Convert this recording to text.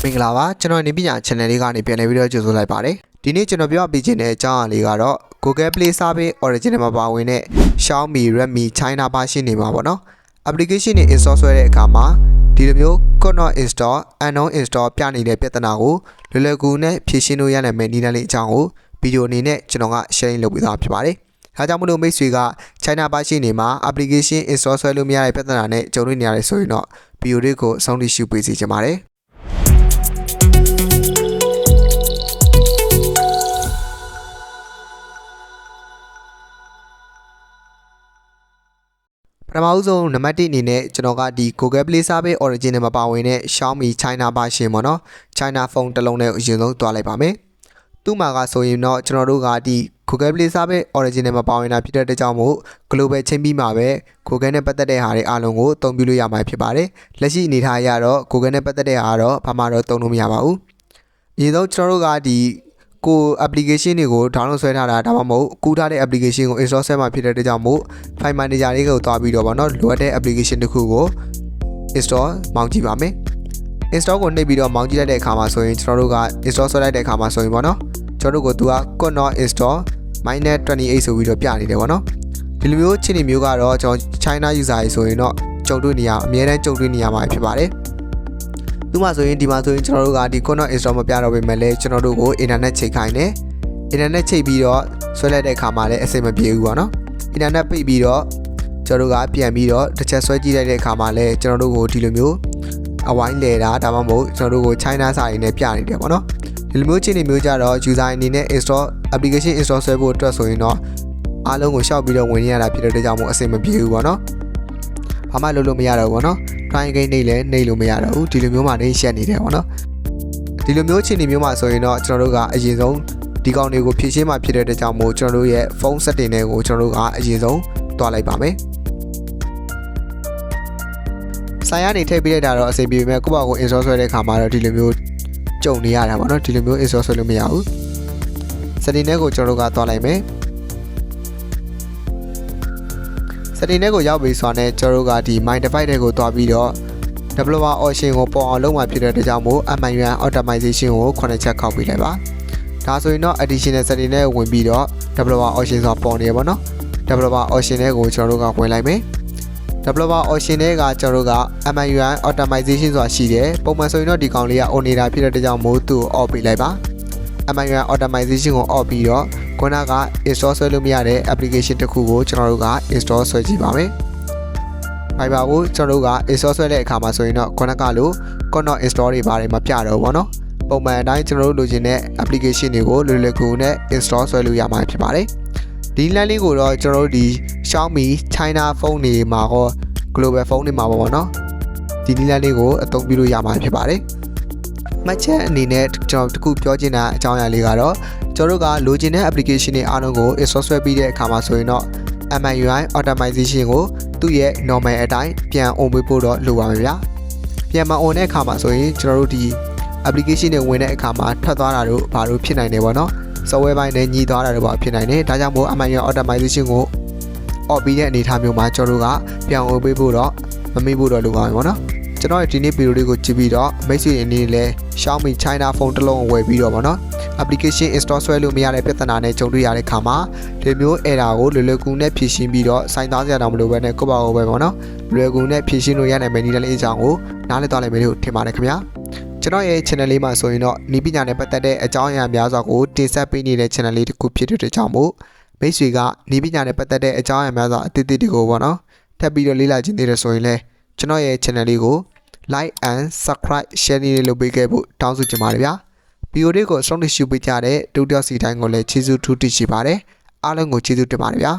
မင်္ဂလာပါကျွန်တော်နေပညာ channel လေးကနေပြန်လည်ပြီးတော့ကြိုဆိုလိုက်ပါတယ်ဒီနေ့ကျွန်တော်ပြောပြပေးခြင်းတဲ့အကြောင်းအရာလေးကတော့ Google Play Service Original မှာပါဝင်တဲ့ Xiaomi Redmi China version နေမှာပေါ့နော် application တွေ install ဆွဲတဲ့အခါမှာဒီလိုမျိုး could not install unknown install ပြနေတဲ့ပြဿနာကိုလွယ်လွယ်ကူကူနဲ့ဖြေရှင်းလို့ရနိုင်မယ့်နည်းလမ်းလေးအကြောင်းကိုဗီဒီယိုအနေနဲ့ကျွန်တော်က share လုပ်ပေးသွားဖြစ်ပါတယ်ဒါကြောင့်မလို့မိတ်ဆွေက China version နေမှာ application install ဆွဲလို့မရတဲ့ပြဿနာနဲ့ကြုံတွေ့နေရတယ်ဆိုရင်တော့ဗီဒီယိုလေးကိုအဆုံးထိရှုပေးစီချင်ပါတယ်ပထမဆုံးနံပါတ်1အနေနဲ့ကျွန်တော်ကဒီ Google Play Service Original မှာပါဝင်တဲ့ Xiaomi China version ပေါ့နော် China phone တစ်လုံးနဲ့အရင်ဆုံးတွားလိုက်ပါမယ်သူ့မှာကဆိုရင်တော့ကျွန်တော်တို့ကဒီ Google Play Service Original မှာပါဝင်တာဖြစ်တဲ့ကြောင့်မို့ Global ချင်းပြီးမှာပဲ Google နဲ့ပတ်သက်တဲ့ဟာတွေအားလုံးကိုအသုံးပြုလို့ရမှာဖြစ်ပါတယ်လက်ရှိအနေထားအရတော့ Google နဲ့ပတ်သက်တဲ့ဟာတော့ဘာမှတော့သုံးလို့မရပါဘူးအရင်ဆုံးကျွန်တော်တို့ကဒီကို application တွေကို download ဆွဲထားတာဒါမှမဟုတ်ကူးထားတဲ့ application ကို install ဆက်မှာဖြစ်တဲ့ကြောင့်မို့ File Manager လေးကိုတွားပြီးတော့ဗောနော်လိုအပ်တဲ့ application တစ်ခုကို install မောင်းကြည့်ပါမယ် install ကိုနှိပ်ပြီးတော့မောင်းကြည့်လိုက်တဲ့အခါမှာဆိုရင်ကျွန်တော်တို့က install ဆွဲလိုက်တဲ့အခါမှာဆိုရင်ဗောနော်ကျွန်တော်တို့ကသူက could not install -28 ဆိုပြီးတော့ပြနေတယ်ဗောနော်ဒီလိုမျိုးချင်းနေမျိုးကတော့ကျွန်တော် China user တွေဆိုရင်တော့ကြုံတွေ့နေရအများတန်းကြုံတွေ့နေရမှာဖြစ်ပါတယ်ဒီမှာဆိုရင်ကျွန်တော်တို့ကဒီ could not install မပြတော့ပေမဲ့လည်းကျွန်တော်တို့ကို internet ချိန်ခိုင်းတယ် internet ချိန်ပြီးတော့ဆွဲလိုက်တဲ့အခါမှာလည်းအဆင်မပြေဘူးပေါ့နော် internet ပိတ်ပြီးတော့ကျွန်တော်တို့ကပြန်ပြီးတော့တစ်ချက်ဆွဲကြည့်လိုက်တဲ့အခါမှာလည်းကျွန်တော်တို့ကိုဒီလိုမျိုးအဝိုင်းလဲတာဒါမှမဟုတ်ကျွန်တော်တို့ကို China စာရင်းနဲ့ပြနေတယ်ပေါ့နော်ဒီလိုမျိုးချင်းနေမျိုးကြတော့ user အနေနဲ့ install application install ဆွဲဖို့အတွက်ဆိုရင်တော့အားလုံးကိုရှောက်ပြီးတော့ဝင်ရတာဖြစ်တဲ့ကြောင့်မို့အဆင်မပြေဘူးပေါ့နော်ဘာမှလုပ်လို့မရတော့ဘူးပေါ့နော် try again နေလည်းနေလို့မရတော့ဘူးဒီလိုမျိုးမှနေရှက်နေတယ်ပေါ့နော်ဒီလိုမျိုးချင်းနေမျိုးမှဆိုရင်တော့ကျွန်တော်တို့ကအရင်ဆုံးဒီကောင်တွေကိုဖြည့်ရှင်းမှဖြစ်တဲ့ကြောင့်မို့ကျွန်တော်တို့ရဲ့ဖုန်း setting တွေကိုကျွန်တော်တို့ကအရင်ဆုံးတွားလိုက်ပါမယ်ဆိုင်ရနေထည့်ပေးလိုက်တာတော့အဆင်ပြေပေမဲ့ကိုယ့်ဘာကို install ဆွဲတဲ့အခါမှာတော့ဒီလိုမျိုးကြုံနေရတာပေါ့နော်ဒီလိုမျိုး install ဆွဲလို့မရဘူး setting တွေကိုကျွန်တော်တို့ကတွားလိုက်မယ်setting တွေကိုရောက်ပြီဆိုတော့ကျွန်တော်တို့ကဒီ my device တွေကိုတွားပြီးတော့ developer option ကိုပေါ်အောင်လုပ်မှဖြစ်တဲ့ကြောင့်မို့ MIUI optimization ကို9ချက်ခောက်ပေးလိုက်ပါဒါဆိုရင်တော့ additional setting နဲ့ဝင်ပြီးတော့ developer option ဆိုတာပေါ်နေရပါတော့ developer option တွေကိုကျွန်တော်တို့ကဝင်လိုက်မယ် developer option တွေကကျွန်တော်တို့က MIUI optimization ဆိုတာရှိတယ်ပုံမှန်ဆိုရင်တော့ဒီကောင်လေးက on နေတာဖြစ်တဲ့ကြောင့်မို့သူ့ကို off ပေးလိုက်ပါ MIUI optimization ကို off ပြီးတော့ခုနက install ဆွဲလို့မရတဲ့ application တစ်ခုကိုကျွန်တော်တို့က install ဆွဲကြည့်ပါမယ် Fiber ကိုကျွန်တော်တို့က install ဆွဲတဲ့အခါမှာဆိုရင်တော့ခုနကလို could not install တွေပါတယ်မပြတော့ဘူးเนาะပုံမှန်အတိုင်းကျွန်တော်တို့လိုချင်တဲ့ application တွေကိုလွယ်လွယ်ကူကူနဲ့ install ဆွဲလို့ရမှာဖြစ်ပါတယ်ဒီ link လေးကိုတော့ကျွန်တော်တို့ဒီ Xiaomi China phone တွေမှာရော global phone တွေမှာပေါ့เนาะဒီ link လေးကိုအသုံးပြုလို့ရမှာဖြစ်ပါတယ်မှတ်ချက်အနေနဲ့ကျွန်တော်တခုပြောချင်တာအကြောင်းအရာလေးကတော့ကျွန်တော်တို့ကလိုချင်တဲ့ application တွေအားလုံးကို install ဆွဲပြီးတဲ့အခါမှာဆိုရင်တော့ MIUI optimization ကိုသူ့ရဲ့ normal အတိုင်းပြန် on ပေးဖို့တော့လိုပါမယ်ဗျာပြန်မ on တဲ့အခါမှာဆိုရင်ကျွန်တော်တို့ဒီ application တွေဝင်တဲ့အခါမှာထွက်သွားတာတို့ဘာလို့ဖြစ်နိုင်တယ်ပေါ့နော် software ဘိုင်းနဲ့ညီသွားတာတို့ဘာဖြစ်နိုင်တယ်ဒါကြောင့်မို့ MIUI optimization ကို off ပြီးတဲ့အနေအထားမျိုးမှာကျွန်တော်တို့ကပြန် on ပေးဖို့တော့မမေ့ဖို့တော့လိုပါမယ်ပေါ့နော်ကျွန်တော်ဒီနေ့ဗီဒီယိုလေးကိုကြည့်ပြီးတော့မိတ်ဆွေအနေနဲ့လည်း Xiaomi China phone တစ်လုံးကိုဝယ်ပြီးတော့ပေါ့နော် application install ဆွဲလို့မရတဲ့ပြဿနာနဲ့ကြုံတွေ့ရတဲ့ခါမှာဒီမျိုး error ကိုလွယ်လွယ်ကူနဲ့ဖြေရှင်းပြီးတော့စိုင်းသားစရာတောင်မလိုပဲနဲ့ကိုယ့်ဘာကိုပဲပေါ့နော်လွယ်ကူနဲ့ဖြေရှင်းလို့ရနိုင်မယ့်နည်းလေးအကြောင်းကိုနားလည်သွားနိုင်မယ်လို့ထင်ပါတယ်ခင်ဗျာကျွန်တော်ရဲ့ channel လေးမှာဆိုရင်တော့ဤပညာနဲ့ပတ်သက်တဲ့အကြောင်းအရာများစွာကိုတင်ဆက်ပေးနေတဲ့ channel လေးတစ်ခုဖြစ်တဲ့ကြောင့်မို့မိတ်ဆွေကဤပညာနဲ့ပတ်သက်တဲ့အကြောင်းအရာများစွာအသီးသီးတွေကိုပေါ့နော်ထပ်ပြီးတော့လေ့လာခြင်းသေးတယ်ဆိုရင်လည်းကျွန်တော်ရဲ့ channel လေးကို like and subscribe share လေးလုပ်ပေးခဲ့ဖို့တောင်းဆိုချင်ပါတယ်ဗျာဗီဒီယိုလေးကိုအဆုံးထိရှုပေးကြတဲ့ဒုတိယစီတိုင်းကိုလည်းကျေးဇူးထူးတင်ရှိပါတယ်အားလုံးကိုကျေးဇူးတင်ပါတယ်ဗျာ